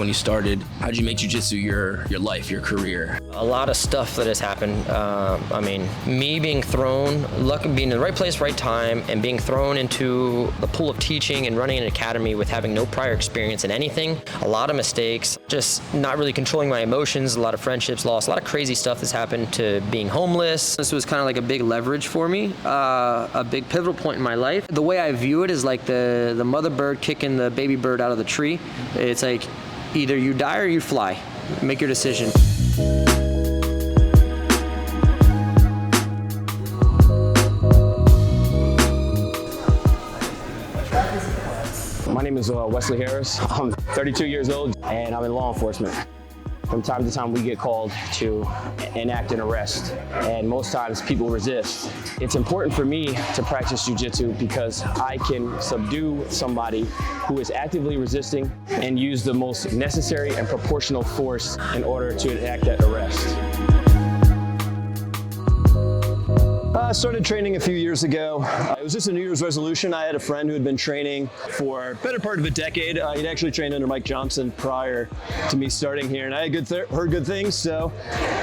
when you started. How'd you make jiu-jitsu your life, your career? A lot of stuff that has happened. I mean, me being thrown, lucky being in the right place, right time, and being thrown into the pool of teaching and running an academy with having no prior experience in anything. A lot of mistakes, just not really controlling my emotions, a lot of friendships lost, a lot of crazy stuff that's happened to being homeless. This was kind of like a big leverage for me, a big pivotal point in my life. The way I view it is like the mother bird kicking the baby bird out of the tree. It's like either you die or you fly. Make your decision. My name is Wesley Harris. I'm 32 years old and I'm in law enforcement. From time to time we get called to enact an arrest, and most times people resist. It's important for me to practice jiu-jitsu because I can subdue somebody who is actively resisting and use the most necessary and proportional force in order to enact that arrest. I started training a few years ago. It was just a New Year's resolution. I had a friend who had been training for a better part of a decade. He'd actually trained under Mike Johnson prior to me starting here, and I had heard good things, so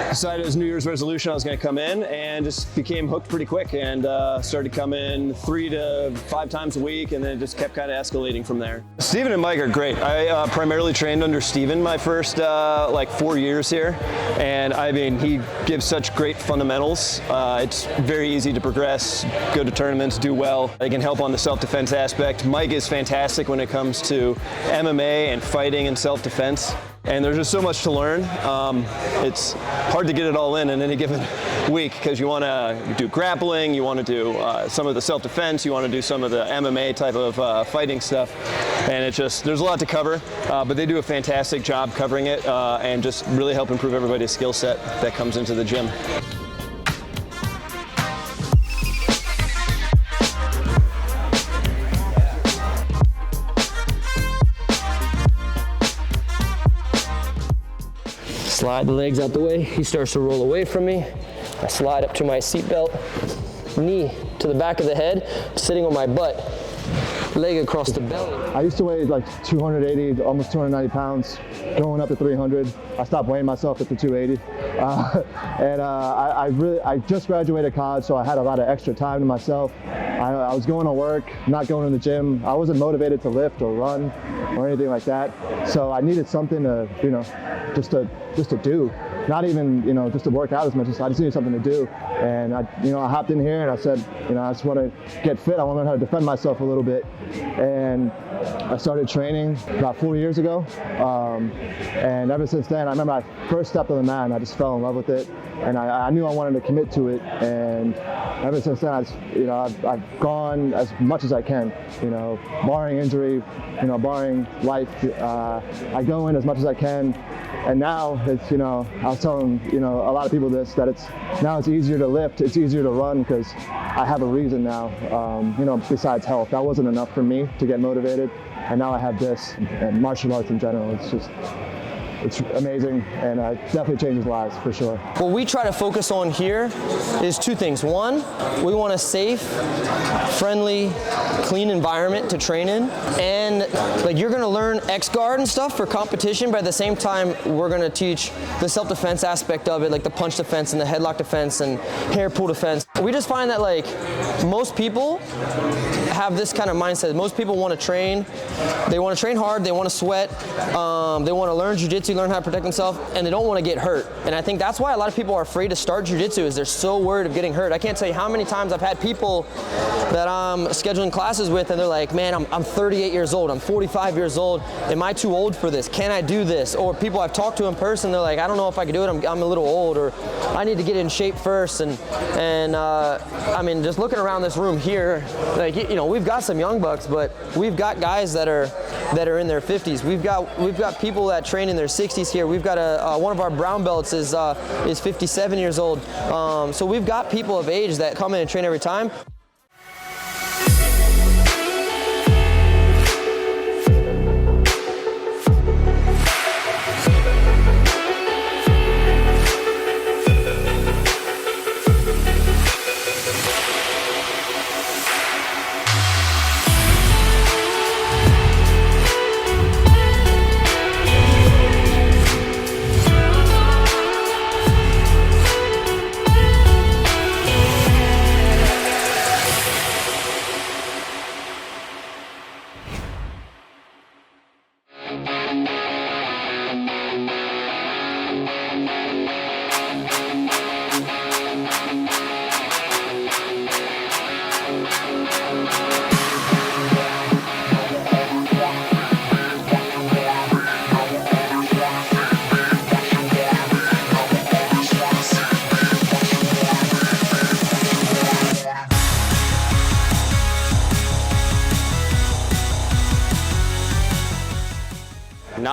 decided as New Year's resolution I was going to come in, and just became hooked pretty quick, and started coming 3 to 5 times a week, and then it just kept kind of escalating from there. Steven and Mike are great. I primarily trained under Steven my first like 4 years here, and I mean, he gives such great fundamentals. It's very easy to progress, go to tournaments, do well. They can help on the self-defense aspect. Mike is fantastic when it comes to MMA and fighting and self-defense. And there's just so much to learn. It's hard to get it all in any given week because you want to do grappling, you want to do some of the self-defense, you want to do some of the MMA type of fighting stuff. And it's just, there's a lot to cover, but they do a fantastic job covering it and just really help improve everybody's skill set that comes into the gym. Slide the legs out the way. He starts to roll away from me. I slide up to my seatbelt, knee to the back of the head, sitting on my butt, leg across the belly. I used to weigh like 280, almost 290 pounds, going up to 300. I stopped weighing myself at the 280. I just graduated college, so I had a lot of extra time to myself. I was going to work, not going to the gym. I wasn't motivated to lift or run or anything like that. So I needed something to, just to do. Not even, just to work out as much as I just needed something to do. And I hopped in here and I said, I just want to get fit. I want to learn how to defend myself a little bit. And I started training about 4 years ago. And ever since then, I remember I first stepped on the mat and I just fell in love with it. And I knew I wanted to commit to it. And ever since then, I've gone as much as I can, barring injury, barring life. I go in as much as I can. And now it's, I was telling, a lot of people this, that now it's easier to lift, it's easier to run because I have a reason now, besides health. That wasn't enough for me to get motivated. And now I have this, and martial arts in general, it's amazing, and it definitely changes lives, for sure. What we try to focus on here is 2 things. One, we want a safe, friendly, clean environment to train in. And you're gonna learn X-guard and stuff for competition, but at the same time, we're gonna teach the self-defense aspect of it, like the punch defense and the headlock defense and hair pull defense. We just find that most people have this kind of mindset. Most people wanna train. They wanna train hard, they wanna sweat, they wanna learn jiu-jitsu, learn how to protect themselves, and they don't want to get hurt. And I think that's why a lot of people are afraid to start jiu-jitsu, is they're so worried of getting hurt. I can't tell you how many times I've had people that I'm scheduling classes with and they're like, man, I'm 38 years old, I'm 45 years old, am I too old for this? Can I do this? Or people I've talked to in person, they're like, I don't know if I can do it, I'm a little old, or I need to get in shape first. And I mean, just looking around this room here, we've got some young bucks, but we've got guys that are in their 50s. We've got people that train in their 60s here. We've got one of our brown belts is 57 years old. So we've got people of age that come in and train every time.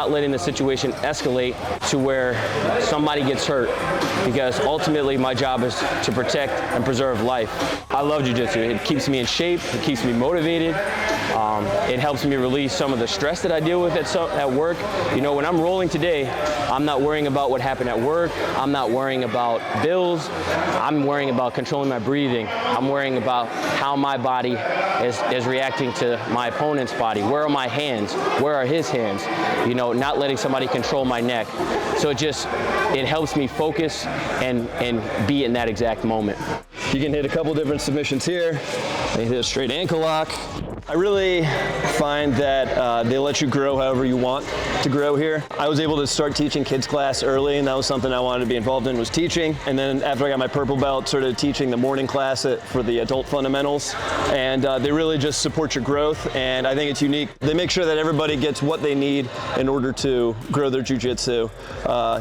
not letting the situation escalate to where somebody gets hurt, because ultimately my job is to protect and preserve life. I love jiu-jitsu. It keeps me in shape, it keeps me motivated. It helps me release some of the stress that I deal with at work. You know, when I'm rolling today, I'm not worrying about what happened at work. I'm not worrying about bills. I'm worrying about controlling my breathing. I'm worrying about how my body is reacting to my opponent's body. Where are my hands? Where are his hands? You know, not letting somebody control my neck. So it helps me focus and be in that exact moment. You can hit a couple different submissions here. You hit a straight ankle lock. I really find that they let you grow however you want to grow here. I was able to start teaching kids class early, and that was something I wanted to be involved in, was teaching. And then after I got my purple belt, started teaching the morning class for the adult fundamentals. And they really just support your growth, and I think it's unique. They make sure that everybody gets what they need in order to grow their jiu-jitsu.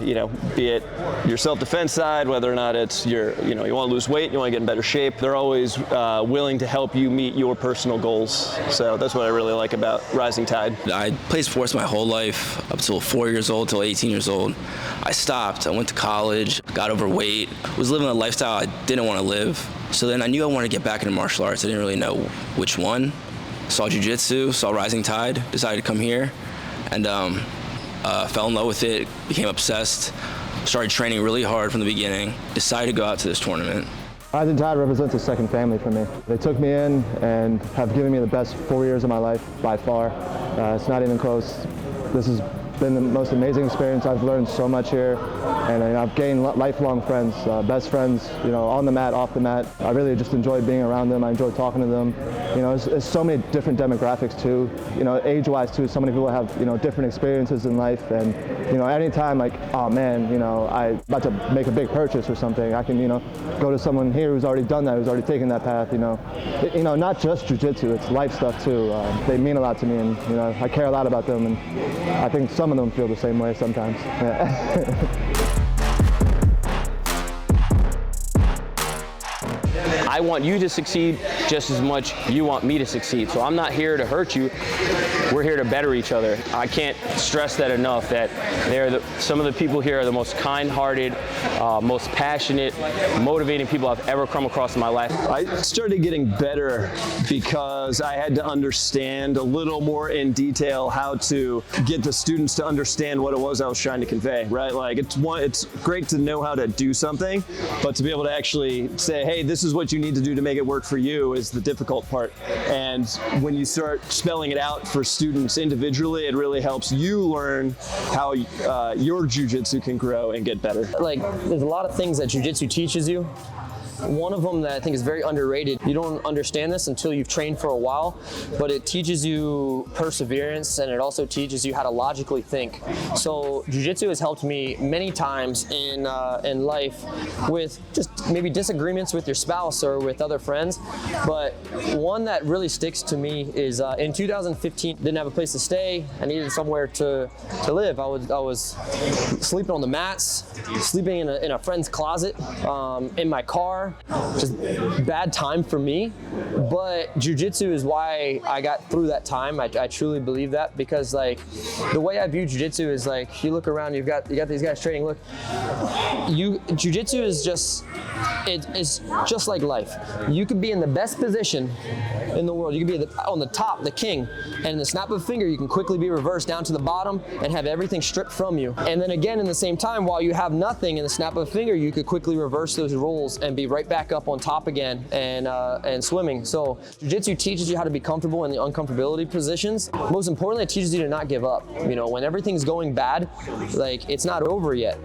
You know, be it your self-defense side, whether or not it's you want to lose weight, you want to get in better shape. They're always willing to help you meet your personal goals. So that's what I really like about Rising Tide. I played sports my whole life, up till 4 years old, till 18 years old. I stopped. I went to college, got overweight, was living a lifestyle I didn't want to live. So then I knew I wanted to get back into martial arts. I didn't really know which one. Saw jiu-jitsu, saw Rising Tide, decided to come here, and fell in love with it, became obsessed, started training really hard from the beginning, decided to go out to this tournament. Rising Tide represents a second family for me. They took me in and have given me the best 4 years of my life by far. It's not even close. This has been the most amazing experience. I've learned so much here, and I've gained lifelong friends, best friends, you know, on the mat, off the mat. I really just enjoy being around them. I enjoy talking to them. You know, there's so many different demographics too. You know, age-wise too. So many people have, you know, different experiences in life, and you know, anytime like, oh man, you know, I'm about to make a big purchase or something, I can, you know, go to someone here who's already done that, who's already taken that path. You know, not just jiu-jitsu, it's life stuff too. They mean a lot to me, and you know, I care a lot about them, and I think some of them feel the same way sometimes. Yeah. I want you to succeed just as much you want me to succeed. So I'm not here to hurt you. We're here to better each other. I can't stress that enough, that some of the people here are the most kind-hearted, most passionate, motivating people I've ever come across in my life. I started getting better because I had to understand a little more in detail how to get the students to understand what it was I was trying to convey, right? Like it's great to know how to do something, but to be able to actually say, hey, this is what you need to do to make it work for you is the difficult part. And when you start spelling it out for students individually, it really helps you learn how your jiu-jitsu can grow and get better. Like, there's a lot of things that jiu-jitsu teaches you. One of them that I think is very underrated, you don't understand this until you've trained for a while, but it teaches you perseverance, and it also teaches you how to logically think. So jiu-jitsu has helped me many times in life with just maybe disagreements with your spouse or with other friends, but one that really sticks to me is in 2015, didn't have a place to stay. I needed somewhere to live. I was sleeping on the mats, sleeping in a friend's closet, in my car. Just bad time for me, but jiu-jitsu is why I got through that time. I truly believe that, because like the way I view jiu-jitsu is like, you look around, you got these guys training. Look, jiu-jitsu is just, it's just like life. You could be in the best position in the world. You could be on the top, the king, and in the snap of a finger, you can quickly be reversed down to the bottom and have everything stripped from you. And then again, in the same time, while you have nothing in the snap of a finger, you could quickly reverse those roles and be right back up on top again and swimming. So jiu-jitsu teaches you how to be comfortable in the uncomfortability positions. Most importantly, it teaches you to not give up. You know, when everything's going bad, like, it's not over yet.